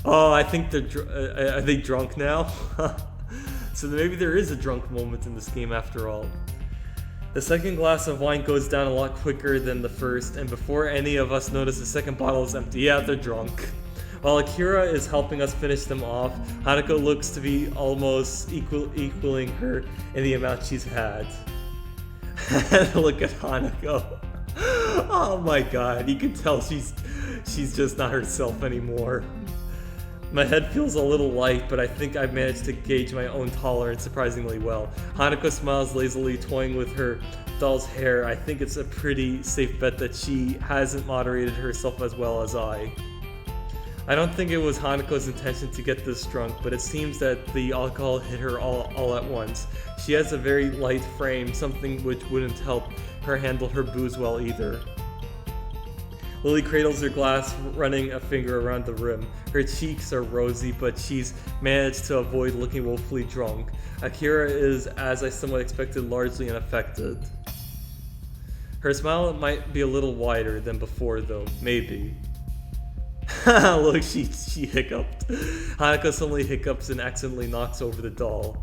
Oh, I think they're. Are they drunk now? So maybe there is a drunk moment in this game after all. The second glass of wine goes down a lot quicker than the first, and before any of us notice, the second bottle is empty. Yeah, they're drunk. While Akira is helping us finish them off, Hanako looks to be almost equaling her in the amount she's had. Look at Hanako. Oh my god, you can tell she's just not herself anymore. My head feels a little light, but I think I've managed to gauge my own tolerance surprisingly well. Hanako smiles lazily, toying with her doll's hair. I think it's a pretty safe bet that she hasn't moderated herself as well as I. I don't think it was Hanako's intention to get this drunk, but it seems that the alcohol hit her all at once. She has a very light frame, something which wouldn't help her handle her booze well either. Lily cradles her glass, running a finger around the rim. Her cheeks are rosy, but she's managed to avoid looking woefully drunk. Akira is, as I somewhat expected, largely unaffected. Her smile might be a little wider than before though, maybe. Look, she hiccuped. Hanako suddenly hiccups and accidentally knocks over the doll.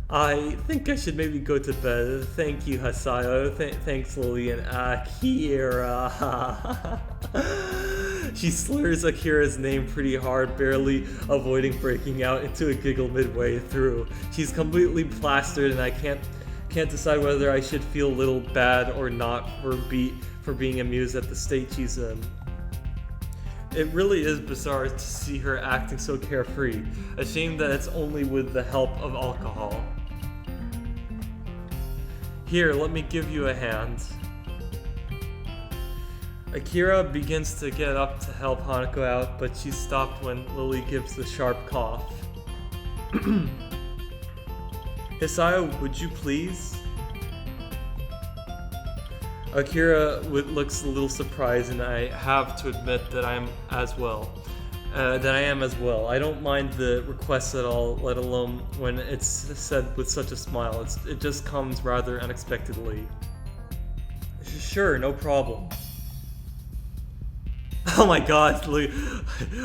I think I should maybe go to bed. Thank you, Hasayo. Thanks, Lily and Akira. She slurs Akira's name pretty hard, barely avoiding breaking out into a giggle midway through. She's completely plastered, and I can't decide whether I should feel a little bad or not for being amused at the state she's in. It really is bizarre to see her acting so carefree. A shame that it's only with the help of alcohol. Here, let me give you a hand. Akira begins to get up to help Hanako out, but she's stopped when Lily gives the sharp cough. Hisayo, would you please? Akira looks a little surprised, and I have to admit that I am as well. I don't mind the request at all, let alone when it's said with such a smile. It just comes rather unexpectedly. Sure, no problem. Oh my god, look,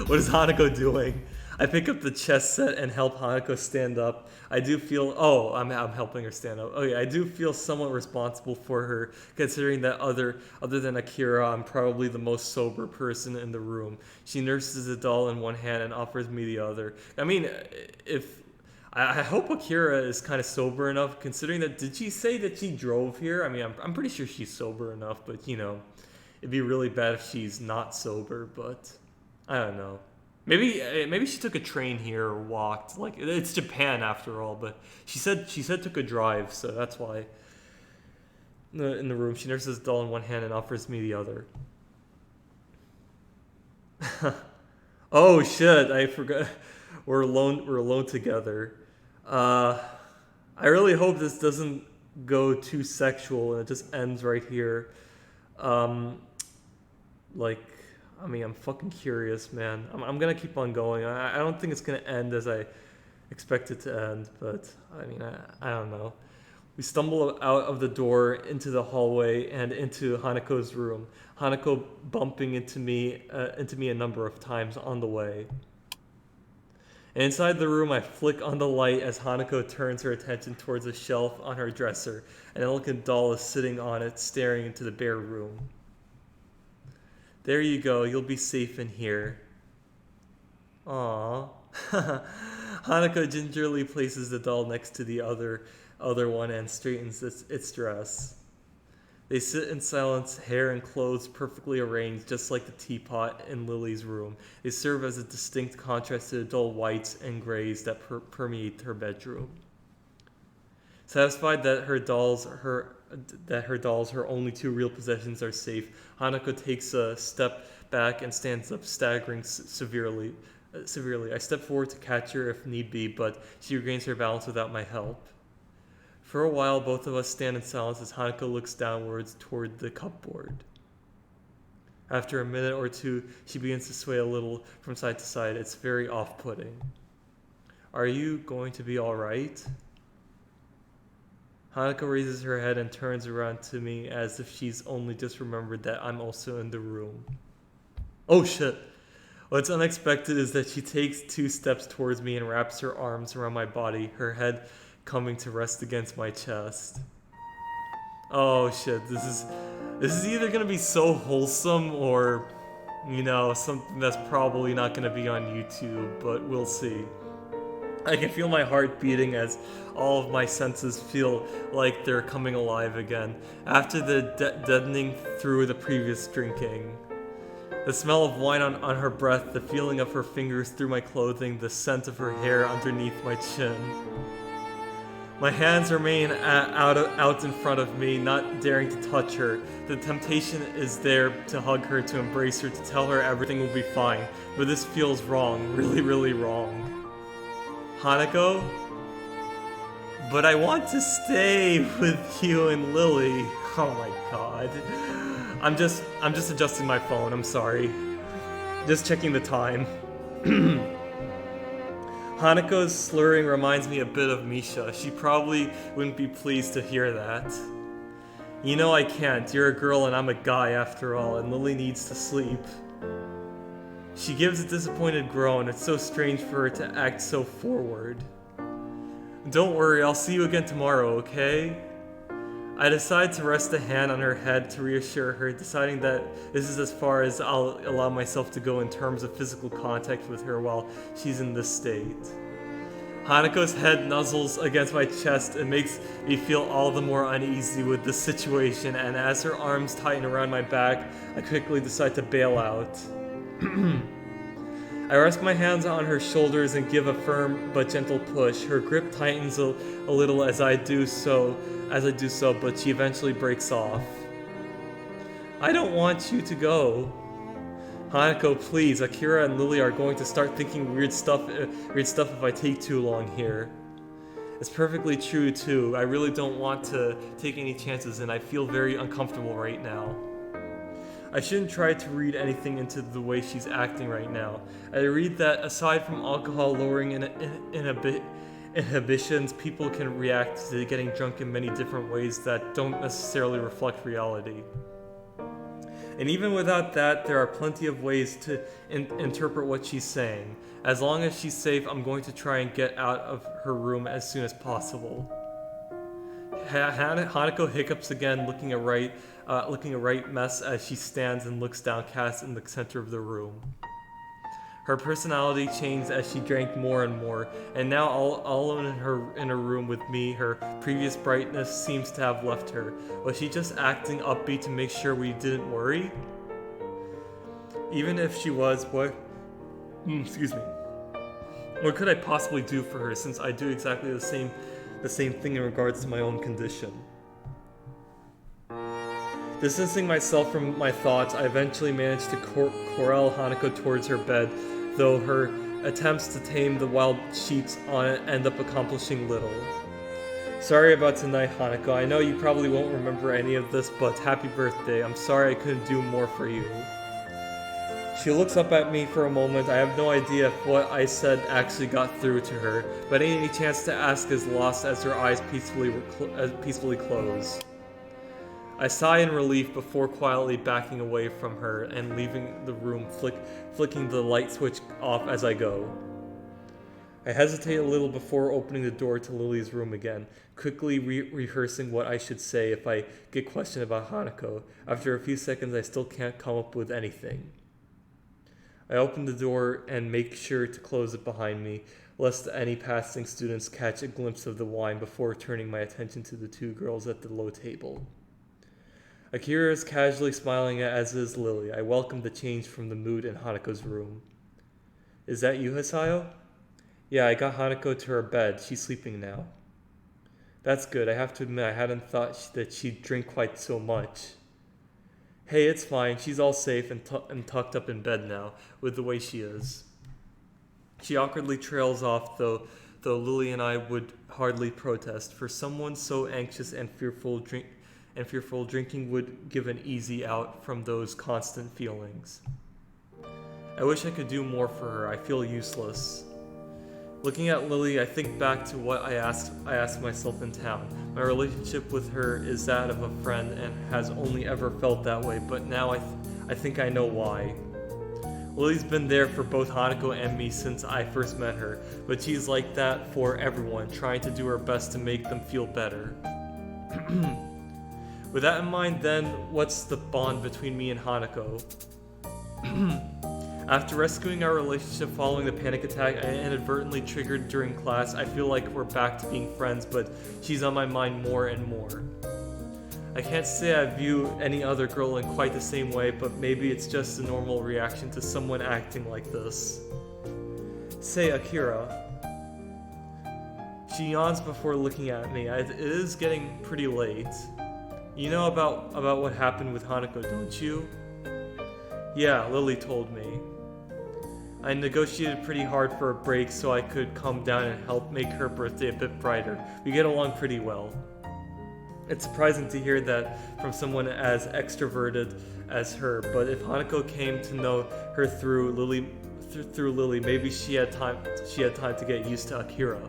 what is Hanako doing? I pick up the chess set and help Hanako stand up. I do feel, I'm helping her stand up. Okay, I do feel somewhat responsible for her, considering that other than Akira, I'm probably the most sober person in the room. She nurses the doll in one hand and offers me the other. I mean, I hope Akira is kind of sober enough, considering that, did she say that she drove here? I mean, I'm pretty sure she's sober enough, but you know, it'd be really bad if she's not sober, but I don't know. Maybe she took a train here or walked. Like, it's Japan after all, but she said took a drive, so that's why. In the room, she nurses the doll in one hand and offers me the other. Oh shit! I forgot. We're alone together. I really hope this doesn't go too sexual and it just ends right here. I'm fucking curious, man. I'm gonna keep on going. I don't think it's gonna end as I expect it to end, but I mean, I don't know. We stumble out of the door into the hallway and into Hanako's room. Hanako bumping into me a number of times on the way. And inside the room, I flick on the light as Hanako turns her attention towards a shelf on her dresser. An elegant doll is sitting on it, staring into the bare room. There you go, you'll be safe in here. Aww. Hanako gingerly places the doll next to the other one and straightens its dress. They sit in silence, hair and clothes perfectly arranged, just like the teapot in Lily's room. They serve as a distinct contrast to the dull whites and grays that permeate her bedroom. Satisfied that her dolls, her only two real possessions, are safe, Hanako takes a step back and stands up, staggering severely. I step forward to catch her if need be, but she regains her balance without my help. For a while, both of us stand in silence as Hanako looks downwards toward the cupboard. After a minute or two, she begins to sway a little from side to side. It's very off-putting. Are you going to be all right? Hanako raises her head and turns around to me as if she's only just remembered that I'm also in the room. Oh shit! What's unexpected is that she takes 2 steps towards me and wraps her arms around my body, her head coming to rest against my chest. Oh shit, this is either gonna be so wholesome or, something that's probably not gonna be on YouTube, but we'll see. I can feel my heart beating as all of my senses feel like they're coming alive again after the deadening through the previous drinking. The smell of wine on her breath, the feeling of her fingers through my clothing, the scent of her hair underneath my chin. My hands remain out in front of me, not daring to touch her. The temptation is there to hug her, to embrace her, to tell her everything will be fine, but this feels wrong, really, really wrong. Hanako? But I want to stay with you and Lily. Oh my god. I'm just adjusting my phone, I'm sorry. Just checking the time. Hanako's slurring reminds me a bit of Misha. She probably wouldn't be pleased to hear that. You know I can't. You're a girl and I'm a guy after all, and Lily needs to sleep. She gives a disappointed groan. It's so strange for her to act so forward. Don't worry, I'll see you again tomorrow, okay? I decide to rest a hand on her head to reassure her, deciding that this is as far as I'll allow myself to go in terms of physical contact with her while she's in this state. Hanako's head nuzzles against my chest and makes me feel all the more uneasy with the situation, and as her arms tighten around my back, I quickly decide to bail out. I rest my hands on her shoulders and give a firm but gentle push. Her grip tightens a little as I do so, but she eventually breaks off. I don't want you to go. Hanako, please. Akira and Lily are going to start thinking weird stuff if I take too long here. It's perfectly true too. I really don't want to take any chances and I feel very uncomfortable right now. I shouldn't try to read anything into the way she's acting right now. I read that aside from alcohol lowering inhibitions, people can react to getting drunk in many different ways that don't necessarily reflect reality. And even without that, there are plenty of ways to interpret what she's saying. As long as she's safe, I'm going to try and get out of her room as soon as possible. Hanako hiccups again, looking a right mess as she stands and looks downcast in the center of the room. Her personality changed as she drank more and more, and now all alone in her room with me, her previous brightness seems to have left her. Was she just acting upbeat to make sure we didn't worry? Even if she was, what could I possibly do for her, since I do exactly the same thing in regards to my own condition? Distancing myself from my thoughts, I eventually managed to corral Hanako towards her bed, though her attempts to tame the wild sheeps on it end up accomplishing little. Sorry about tonight, Hanako. I know you probably won't remember any of this, but happy birthday. I'm sorry I couldn't do more for you. She looks up at me for a moment. I have no idea if what I said actually got through to her, but any chance to ask is lost as her eyes peacefully close. I sigh in relief before quietly backing away from her and leaving the room, flicking the light switch off as I go. I hesitate a little before opening the door to Lily's room again, quickly rehearsing what I should say if I get questioned about Hanako. After a few seconds, I still can't come up with anything. I open the door and make sure to close it behind me, lest any passing students catch a glimpse of the wine before turning my attention to the 2 girls at the low table. Akira is casually smiling, as is Lily. I welcome the change from the mood in Hanako's room. Is that you, Hasayo? Yeah, I got Hanako to her bed. She's sleeping now. That's good. I have to admit, I hadn't thought that she'd drink quite so much. Hey, it's fine. She's all safe and tucked up in bed now, with the way she is. She awkwardly trails off, though Lily and I would hardly protest. For someone so anxious and fearful, drinking would give an easy out from those constant feelings. I wish I could do more for her. I feel useless. Looking at Lily, I think back to what I asked myself in town. My relationship with her is that of a friend and has only ever felt that way, but now I think I know why. Lily's been there for both Hanako and me since I first met her, but she's like that for everyone, trying to do her best to make them feel better. With that in mind, then, what's the bond between me and Hanako? After rescuing our relationship following the panic attack I inadvertently triggered during class, I feel like we're back to being friends, but she's on my mind more and more. I can't say I view any other girl in quite the same way, but maybe it's just a normal reaction to someone acting like this. Say, Akira. She yawns before looking at me. It is getting pretty late. You know about what happened with Hanako, don't you? Yeah, Lily told me. I negotiated pretty hard for a break so I could come down and help make her birthday a bit brighter. We get along pretty well. It's surprising to hear that from someone as extroverted as her, but if Hanako came to know her through Lily, maybe she had time to get used to Akira.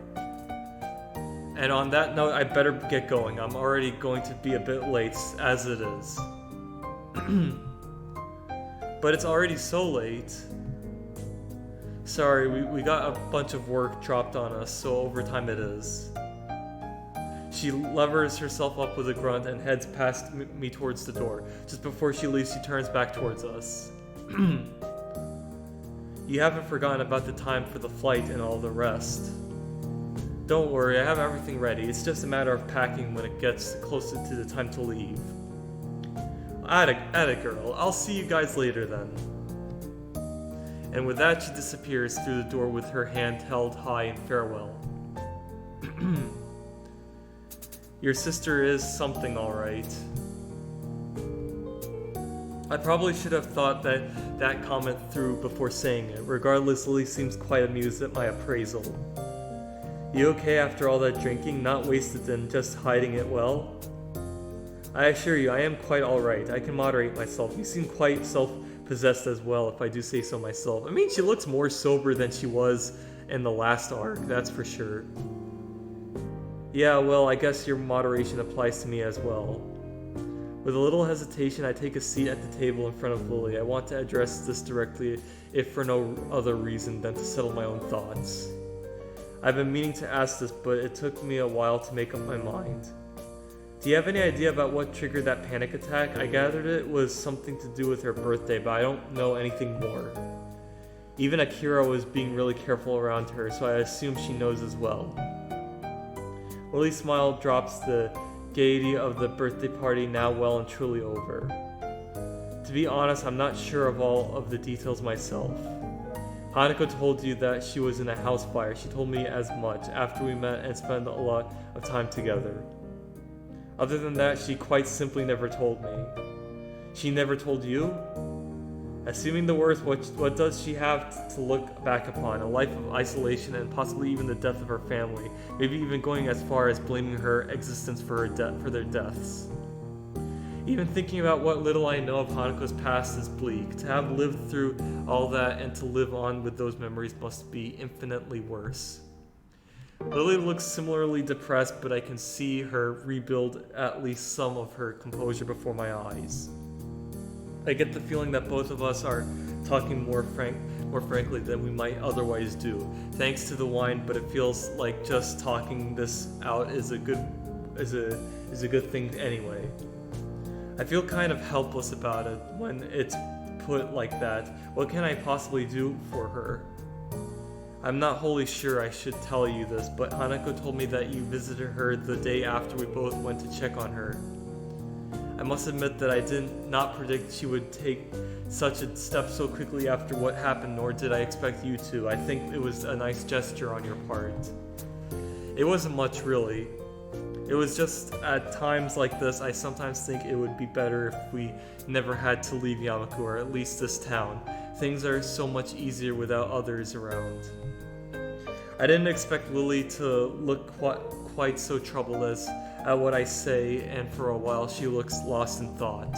And on that note, I better get going. I'm already going to be a bit late as it is. But it's already so late. Sorry, we got a bunch of work dropped on us, so overtime it is. She levers herself up with a grunt and heads past me towards the door. Just before she leaves, she turns back towards us. You haven't forgotten about the time for the flight and all the rest. Don't worry, I have everything ready. It's just a matter of packing when it gets closer to the time to leave. Atta girl. I'll see you guys later then. And with that, she disappears through the door with her hand held high in farewell. Your sister is something, alright. I probably should have thought that comment through before saying it. Regardless, Lily seems quite amused at my appraisal. You okay after all that drinking? Not wasted and just hiding it well? I assure you, I am quite alright. I can moderate myself. You seem quite self-possessed as well, if I do say so myself. I mean, she looks more sober than she was in the last arc, that's for sure. Yeah, well, I guess your moderation applies to me as well. With a little hesitation, I take a seat at the table in front of Lily. I want to address this directly, if for no other reason than to settle my own thoughts. I've been meaning to ask this, but it took me a while to make up my mind. Do you have any idea about what triggered that panic attack? I gathered it was something to do with her birthday, but I don't know anything more. Even Akira was being really careful around her, so I assume she knows as well. Lily's smile drops, the gaiety of the birthday party now well and truly over. To be honest, I'm not sure of all of the details myself. Hanako told you that she was in a house fire. She told me as much after we met and spent a lot of time together. Other than that, she quite simply never told me. She never told you? Assuming the worst, what does she have to look back upon? A life of isolation and possibly even the death of her family. Maybe even going as far as blaming her existence for their deaths. Even thinking about what little I know of Hanako's past is bleak. To have lived through all that and to live on with those memories must be infinitely worse. Lily looks similarly depressed, but I can see her rebuild at least some of her composure before my eyes. I get the feeling that both of us are talking more frankly than we might otherwise do, thanks to the wine. But it feels like just talking this out is a good thing anyway. I feel kind of helpless about it when it's put like that. What can I possibly do for her? I'm not wholly sure I should tell you this, but Hanako told me that you visited her the day after we both went to check on her. I must admit that I did not predict she would take such a step so quickly after what happened, nor did I expect you to. I think it was a nice gesture on your part. It wasn't much, really. It was just at times like this, I sometimes think it would be better if we never had to leave Yamaku, or at least this town. Things are so much easier without others around. I didn't expect Lily to look quite so troubled at what I say, and for a while she looks lost in thought.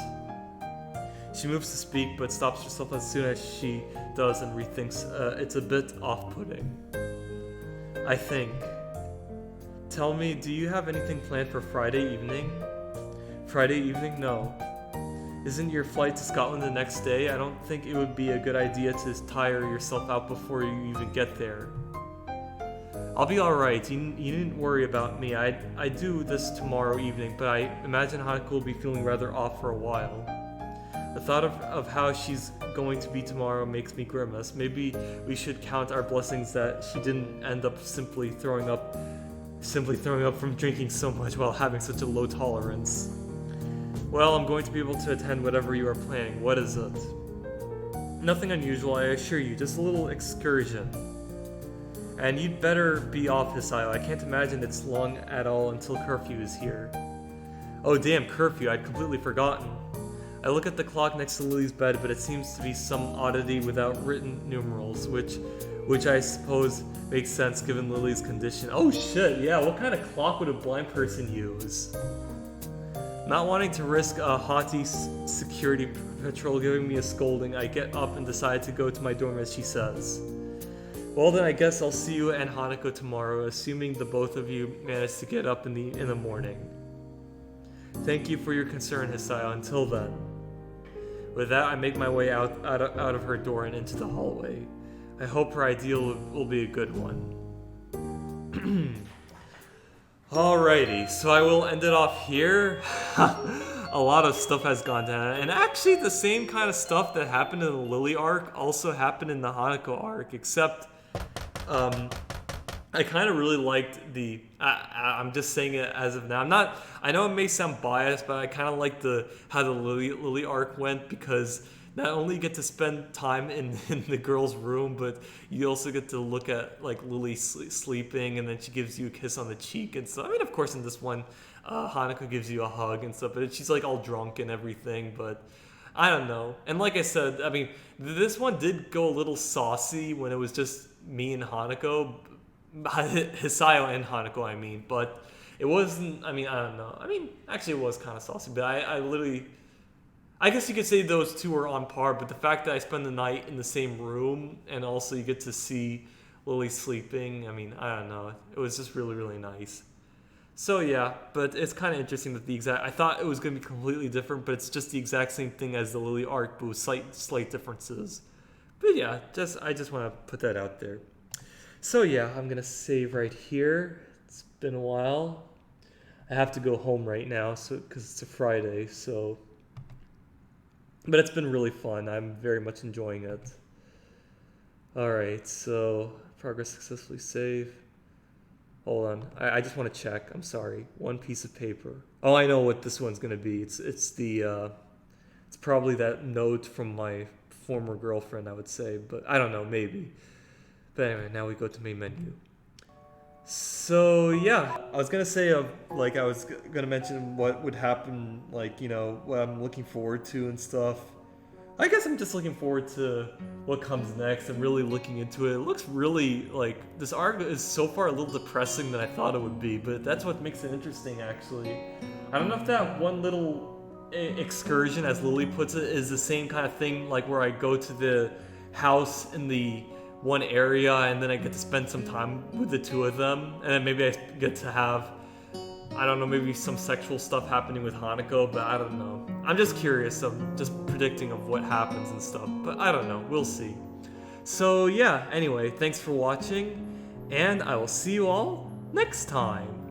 She moves to speak, but stops herself as soon as she does and rethinks. It's a bit off-putting. I think. Tell me, do you have anything planned for Friday evening? Friday evening? No. Isn't your flight to Scotland the next day? I don't think it would be a good idea to tire yourself out before you even get there. I'll be alright, you needn't worry about me. I do this tomorrow evening, but I imagine Hanako will be feeling rather off for a while. The thought of how she's going to be tomorrow makes me grimace. Maybe we should count our blessings that she didn't end up simply throwing up from drinking so much while having such a low tolerance. Well, I'm going to be able to attend whatever you are planning. What is it? Nothing unusual, I assure you, just a little excursion. And you'd better be off, Hisayo. I can't imagine it's long at all until curfew is here. Oh damn, curfew, I'd completely forgotten. I look at the clock next to Lily's bed, but it seems to be some oddity without written numerals, which I suppose makes sense given Lily's condition. Oh shit, yeah, what kind of clock would a blind person use? Not wanting to risk a haughty security patrol giving me a scolding, I get up and decide to go to my dorm as she says. Well then, I guess I'll see you and Hanako tomorrow, assuming the both of you manage to get up in the morning. Thank you for your concern, Hisayo. Until then. With that, I make my way out of her door and into the hallway. I hope her ideal will be a good one. Alrighty, so I will end it off here. A lot of stuff has gone down, and actually the same kind of stuff that happened in the Lily arc also happened in the Hanako arc, except I kind of really liked the. I'm just saying it as of now. I know it may sound biased, but I kind of like how the Lily arc went, because not only you get to spend time in the girl's room, but you also get to look at like Lily sleeping, and then she gives you a kiss on the cheek and stuff. I mean, of course, in this one, Hanako gives you a hug and stuff, but she's like all drunk and everything. But I don't know. And like I said, I mean, this one did go a little saucy when it was just me and Hanako. Hisayo and Hanako, I mean, but it wasn't. I mean, I don't know. I mean, actually, it was kind of saucy, but I guess you could say those two are on par. But the fact that I spend the night in the same room and also you get to see Lily sleeping, I mean, I don't know. It was just really, really nice. So yeah, but it's kind of interesting that I thought it was going to be completely different, but it's just the exact same thing as the Lily arc, but with slight differences. But yeah, I just want to put that out there. So yeah, I'm going to save right here. It's been a while. I have to go home right now because it's a Friday, so... But it's been really fun. I'm very much enjoying it. Alright, so... Progress successfully saved. Hold on. I just want to check. I'm sorry. One piece of paper. Oh, I know what this one's going to be. It's probably that note from my former girlfriend, I would say. But I don't know, maybe. But anyway, now we go to main menu. So yeah, I was gonna say I was gonna mention what would happen, like, you know, what I'm looking forward to and stuff. I guess I'm just looking forward to what comes next and really looking into it. It looks really like this arc is so far a little depressing than I thought it would be, but that's what makes it interesting actually. I don't know if that one little excursion, as Lily puts it, is the same kind of thing, like where I go to the house in the one area and then I get to spend some time with the two of them, and then maybe I get to have, I don't know, maybe some sexual stuff happening with Hanako, but I don't know. I'm just curious. I'm just predicting of what happens and stuff, but I don't know. We'll see. So yeah, anyway, thanks for watching, and I will see you all next time.